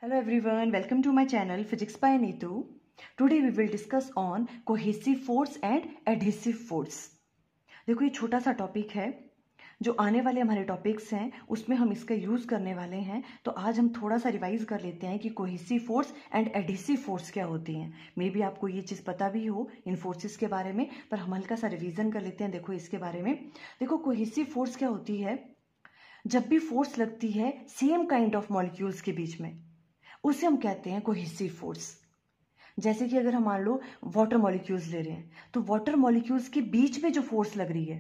Hello everyone, welcome to my channel Physics by Neetu. Today we will discuss on cohesive force and adhesive force. देखो ये छोटा सा topic है जो आने वाले हमारे टॉपिक्स हैं उसमें हम इसका यूज़ करने वाले हैं। तो आज हम थोड़ा सा रिवाइज कर लेते हैं कि cohesive force and adhesive force क्या होती हैं। मे बी आपको ये चीज़ पता भी हो इन फोर्सेस के बारे में, पर हम हल्का सा रिवीजन कर लेते हैं। देखो इसके बारे में, देखो कोहेसिव फोर्स क्या होती है, जब भी फोर्स लगती है सेम काइंड ऑफ मॉलिक्यूल्स के बीच में उसे हम कहते हैं कोहेसिव फोर्स। जैसे कि अगर हम मान लो वाटर मॉलिक्यूल्स ले रहे हैं तो वाटर मॉलिक्यूल्स के बीच में जो फोर्स लग रही है,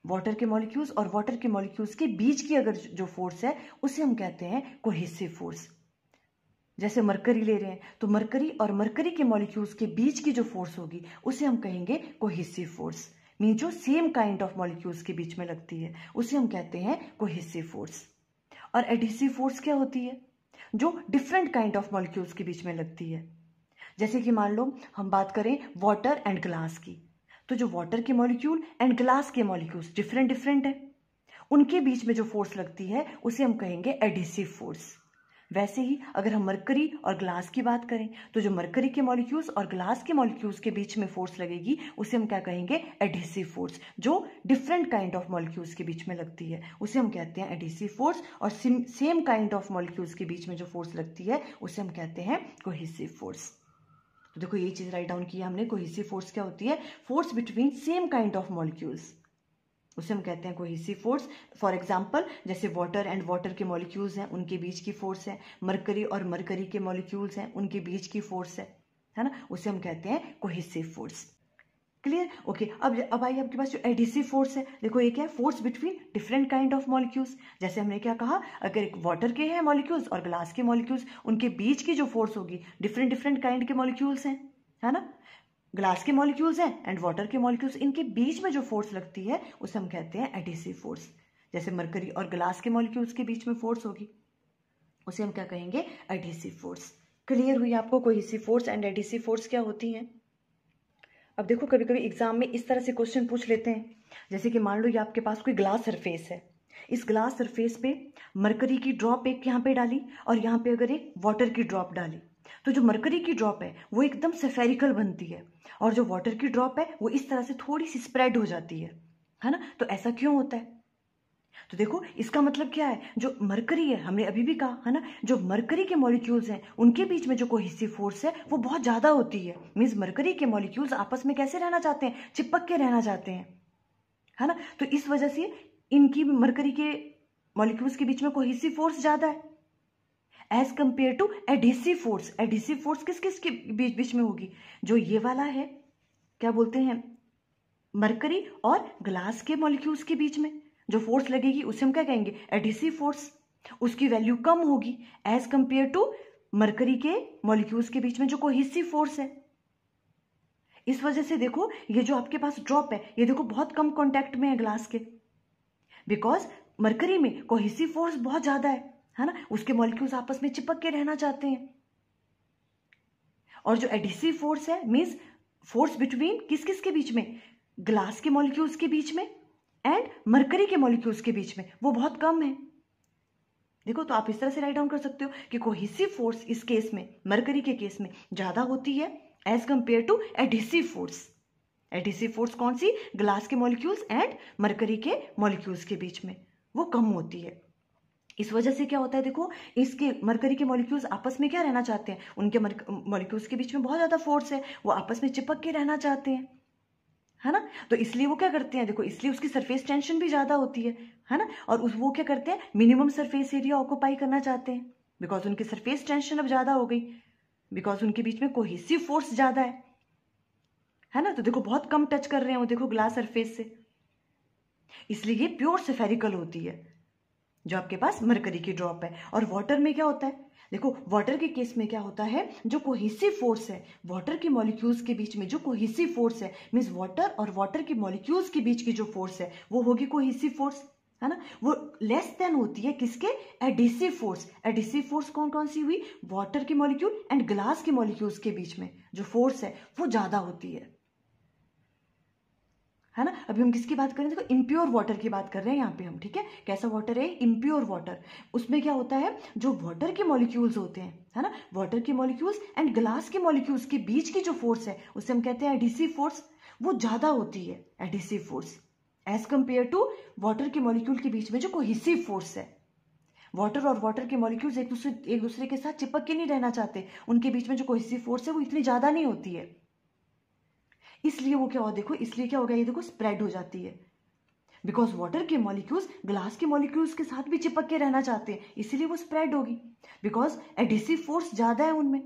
वाटर के मॉलिक्यूल्स और वाटर के मॉलिक्यूल्स के बीच की अगर जो फोर्स है उसे हम कहते हैं कोहेसिव फोर्स। जैसे मरकरी ले रहे हैं तो मरकरी और मरकरी के मॉलिक्यूल्स के बीच की जो फोर्स होगी उसे हम कहेंगे कोहेसिव फोर्स। मीन जो सेम काइंड ऑफ मॉलिक्यूल्स के बीच में लगती है उसे हम कहते हैं कोहेसिव फोर्स। और एडहेसिव फोर्स क्या होती है, जो डिफरेंट काइंड ऑफ मॉलिक्यूल्स के बीच में लगती है। जैसे कि मान लो हम बात करें वाटर एंड ग्लास की, तो जो वाटर के मॉलिक्यूल एंड ग्लास के मॉलिक्यूल्स डिफरेंट डिफरेंट है, उनके बीच में जो फोर्स लगती है उसे हम कहेंगे एडहेसिव फोर्स। वैसे ही अगर हम मरकरी और ग्लास की बात करें तो जो मरकरी के मॉलिक्यूल्स और ग्लास के मॉलिक्यूल्स के बीच में फोर्स लगेगी उसे हम क्या कहेंगे, एडहेसिव फोर्स। जो डिफरेंट काइंड ऑफ मॉलिक्यूल्स के बीच में लगती है उसे हम कहते हैं एडहेसिव फोर्स। और सेम काइंड ऑफ मॉलिक्यूल्स के बीच में जो फोर्स लगती है उसे हम कहते हैं कोहेसिव फोर्स। तो देखो ये चीज राइट डाउन किया हमने, कोहेसिव फोर्स क्या होती है, force between same kind of molecules, उसे हम कहते हैं कोहेसिव फोर्स। फॉर एग्जांपल जैसे वाटर एंड वाटर के मॉलिक्यूल्स हैं उनके बीच की फोर्स है, मरकरी और मरकरी के मॉलिक्यूल्स हैं उनके बीच की फोर्स है ना, उसे हम कहते हैं कोहेसिव फोर्स। क्लियर? ओके। अब आइए आपके पास जो एडहेसिव फोर्स है, देखो ये क्या है, force between different kind of molecules. जैसे हमने क्या कहा, अगर एक वाटर के हैं मॉलिक्यूल्स और ग्लास के मॉलिक्यूल्स, उनके बीच की जो फोर्स होगी डिफरेंट डिफरेंट काइंड के मॉलिक्यूल्स हैं, है ना, ग्लास के मॉलिक्यूल्स हैं एंड वाटर के मॉलिक्यूल्स, इनके बीच में जो फोर्स लगती है उसे हम कहते हैं एडहेसिव फोर्स। जैसे मरकरी और ग्लास के मॉलिक्यूल्स के बीच में फोर्स होगी उसे हम क्या कहेंगे, एडहेसिव फोर्स। क्लियर हुई आपको cohesive force and adhesive force क्या होती हैं। अब देखो कभी कभी एग्जाम में इस तरह से क्वेश्चन पूछ लेते हैं, जैसे कि मान लो ये आपके पास कोई ग्लास सरफेस है, इस ग्लास सरफेस पे मरकरी की ड्रॉप एक यहाँ पे डाली और यहाँ पे अगर एक वाटर की ड्रॉप डाली, तो जो मरकरी की ड्रॉप है वो एकदम स्फेरिकल बनती है और जो वाटर की ड्रॉप है वो इस तरह से थोड़ी सी स्प्रेड हो जाती है ना। तो ऐसा क्यों होता है, तो देखो इसका मतलब क्या है, जो मरकरी है, हमने अभी भी कहा है ना, जो मरकरी के मॉलिक्यूल्स हैं उनके बीच में जो कोहेसिव फोर्स है वो बहुत ज्यादा होती है। मींस मरकरी के मॉलिक्यूल्स आपस में कैसे रहना चाहते हैं, चिपक के रहना चाहते हैं, है ना। तो इस वजह से इनकी मरकरी के मॉलिक्यूल्स के बीच में कोहेसिव फोर्स ज्यादा है as compared to adhesive force. Adhesive force किस किस के बीच में होगी, जो ये वाला है क्या बोलते हैं, मरकरी और ग्लास के मॉलिक्यूल्स के बीच में जो फोर्स लगेगी उसे हम क्या कहेंगे, एडहेसिव फोर्स। उसकी वैल्यू कम होगी एज कंपेयर टू मरकरी के मॉलिक्यूल्स के बीच में जो कोहेसिव फोर्स है। इस वजह से देखो ये जो आपके पास ड्रॉप है ये देखो बहुत कम कांटेक्ट में है ग्लास के, बिकॉज मरकरी में कोहेसिव फोर्स बहुत ज्यादा है ना, उसके मॉलिक्यूल्स आपस में चिपक के रहना चाहते हैं। और जो एडहेसिव फोर्स है मींस फोर्स बिटवीन किस किस के बीच में, ग्लास के मॉलिक्यूल्स के बीच में एंड मरकरी के मॉलिक्यूल्स के बीच में, वो बहुत कम है। देखो तो आप इस तरह से राइट डाउन कर सकते हो कि कोहेसिव फोर्स इस केस में, मरकरी के केस में ज्यादा होती है as compared to adhesive force. Adhesive force कौन सी, ग्लास के मॉलिक्यूल्स एंड मरकरी के मॉलिक्यूल्स के बीच में, वो कम होती है। इस वजह से क्या होता है, देखो इसके मरकरी के मॉलिक्यूल्स आपस में क्या रहना चाहते हैं, उनके मॉलिक्यूल्स के बीच में बहुत ज्यादा फोर्स है, वो आपस में चिपक के रहना चाहते हैं, है ना। तो इसलिए वो क्या करते हैं, देखो इसलिए उसकी सरफेस टेंशन भी ज्यादा होती है ना। और वो क्या करते हैं, मिनिमम सरफेस एरिया ऑक्यूपाई करना चाहते हैं, बिकॉज उनकी सरफेस टेंशन अब ज्यादा हो गई, बिकॉज उनके बीच में कोहेसिव फोर्स ज्यादा है ना। तो देखो बहुत कम टच कर रहे हैं वो, देखो ग्लास सरफेस से, इसलिए ये प्योर स्फेरिकल होती है जो आपके पास मरकरी की ड्रॉप है। और वाटर में क्या होता है, देखो वाटर के केस में क्या होता है, जो कोहेसिव फोर्स है, वाटर के मॉलिक्यूल्स के बीच में जो कोहेसिव फोर्स है, मींस वाटर और वाटर के मॉलिक्यूल्स के बीच की जो फोर्स है वो होगी कोहेसिव फोर्स, है ना। वो लेस देन होती है किसके, एडहेसिव फोर्स। एडहेसिव फोर्स कौन कौन सी हुई, वाटर के मॉलिक्यूल एंड ग्लास के मॉलिक्यूल्स के बीच में जो फोर्स है वो ज्यादा होती है है ना। अभी हम किसकी बात कर रहे हैं, देखो इम्प्योर वाटर की बात कर रहे हैं यहाँ पे हम, ठीक है। कैसा वाटर है, इम्प्योर वाटर। उसमें क्या होता है, जो वाटर के मॉलिक्यूल्स होते हैं, है ना, वाटर के मॉलिक्यूल्स एंड ग्लास के मॉलिक्यूल्स के बीच की जो फोर्स है उसे हम कहते हैं एडिसिव फोर्स, वो ज्यादा होती है adhesive force as compared to water के मॉलिक्यूल के बीच में जो कोहेसिव फोर्स है। वाटर और वाटर के मॉलिक्यूल्स एक दूसरे के साथ चिपक के नहीं रहना चाहते, उनके बीच में जो कोहेसिव फोर्स है वो इतनी ज्यादा नहीं होती है, इसलिए वो क्या हो, देखो इसलिए क्या होगा, ये देखो स्प्रेड हो जाती है। बिकॉज वाटर के मॉलिक्यूल्स ग्लास के मॉलिक्यूल्स के साथ भी चिपक के रहना चाहते हैं, इसीलिए वो स्प्रेड होगी, बिकॉज एडिसिव फोर्स ज्यादा है उनमें,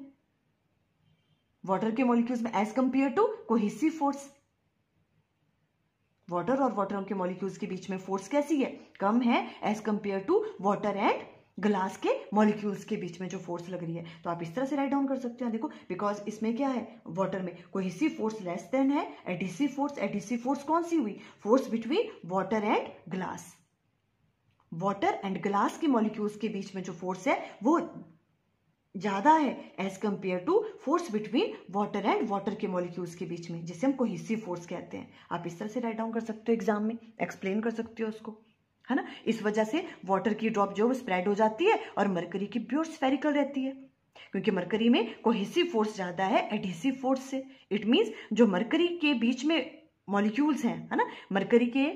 वाटर के मॉलिक्यूल्स में as compared to cohesive force. Water और वाटर के मॉलिक्यूल्स के बीच में फोर्स कैसी है, कम है as compared to water and glass के मॉलिक्यूल्स के बीच में जो फोर्स लग रही है। तो आप इस तरह से राइट डाउन कर सकते हैं, देखो बिकॉज इसमें क्या है, वाटर में कोहेसिव फोर्स लेस देन है एडिसिव फोर्स। एडिसिव फोर्स कौन सी हुई, force between water and glass. Water and glass के मॉलिक्यूल्स के बीच में जो फोर्स है वो ज्यादा है as compared to force between water and water के मॉलिक्यूल्स के बीच में, जिसे हम कोहेसिव फोर्स कहते हैं। आप इस तरह से राइट डाउन कर सकते हो, एग्जाम में एक्सप्लेन कर सकते हो उसको, है ना। इस वजह से वाटर की ड्रॉप जो स्प्रेड हो जाती है और मरकरी की प्योर स्फेरिकल रहती है, क्योंकि मरकरी में कोहेसिव फोर्स ज्यादा है एडिसिव फोर्स से। इट मीन्स जो मरकरी के बीच में मॉलिक्यूल्स हैं, है ना, मरकरी के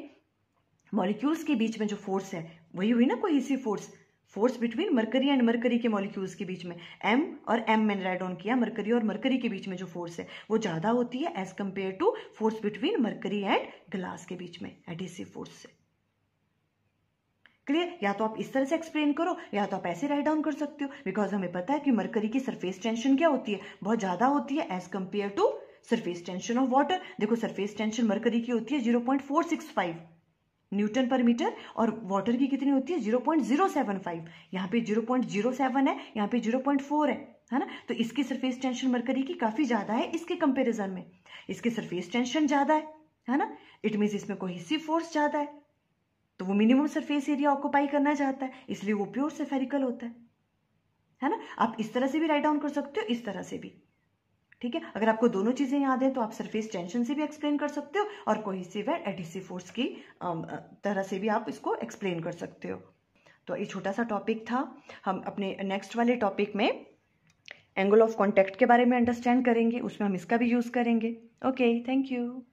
मॉलिक्यूल्स के बीच में जो फोर्स है वही हुई ना cohesive force. Force between mercury and mercury के मॉलिक्यूल्स के बीच में, एम और एम मैंने राइट डाउन किया, मरकरी और मरकरी के बीच में जो फोर्स है वो ज्यादा होती है as compared to force between mercury and glass के बीच में एडिसिव फोर्स से। क्लियर, या तो आप इस तरह से एक्सप्लेन करो या तो आप ऐसे राइट डाउन कर सकते हो, बिकॉज हमें पता है कि मरकरी की सरफेस टेंशन क्या होती है, बहुत ज्यादा होती है as compared to surface tension of water. देखो सरफेस टेंशन मरकरी की होती है 0.465 न्यूटन पर मीटर और वाटर की कितनी होती है 0.075। यहाँ पे 0.07 है, यहाँ पे 0.4 है ना। तो इसकी सरफेस टेंशन मरकरी की काफी ज्यादा है इसके कंपैरिजन में, इसकी सरफेस टेंशन ज्यादा है ना। इट मीन्स इसमें कोहेसिव फोर्स ज्यादा है, तो वो मिनिमम सरफेस एरिया ऑक्यूपाई करना चाहता है, इसलिए वो प्योर स्फेरिकल होता है ना। आप इस तरह से भी राइट डाउन कर सकते हो, इस तरह से भी, ठीक है। अगर आपको दोनों चीजें याद है तो आप सरफेस टेंशन से भी एक्सप्लेन कर सकते हो और कोहेसिव एंड एडिसिव फोर्स की तरह से भी आप इसको एक्सप्लेन कर सकते हो। तो ये छोटा सा टॉपिक था, हम अपने नेक्स्ट वाले टॉपिक में एंगल ऑफ कॉन्टैक्ट के बारे में अंडरस्टैंड करेंगे, उसमें हम इसका भी यूज करेंगे। Okay, thank you.